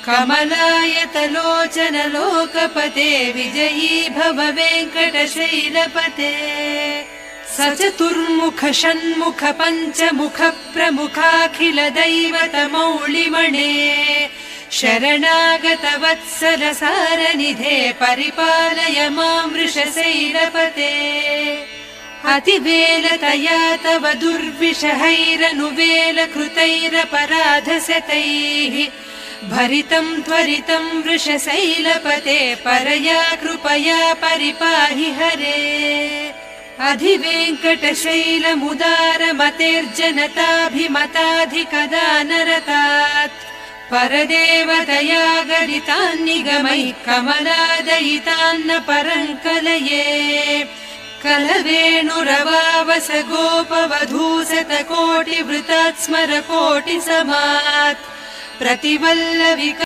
कमलायतलोचन लोकपते विजयी भव वेङ्कटशैलपते सचतुर्मुख षण्मुख पञ्चमुख प्रमुखाखिल दैवत मौलिमणे शरणागत वत्सल सारनिधे परिपालय मां वृषशैलपते अतिवेलतया तव दुर्विषहैरनुवेल कृतैरपराधशतैः भरितं त्वरितं वृषशैलपते परया कृपया परिपाहि हरे अधिवेङ्कटशैलमुदारमतेर्जनताभिमताधिकदानरतात् परदेवतया गरितान्निगमैः कमलादयितान्न परङ्कलये कलवेणुरवावस गोपवधूशतकोटिवृतात् स्मर कोटिसमात् प्रतिवल्लविक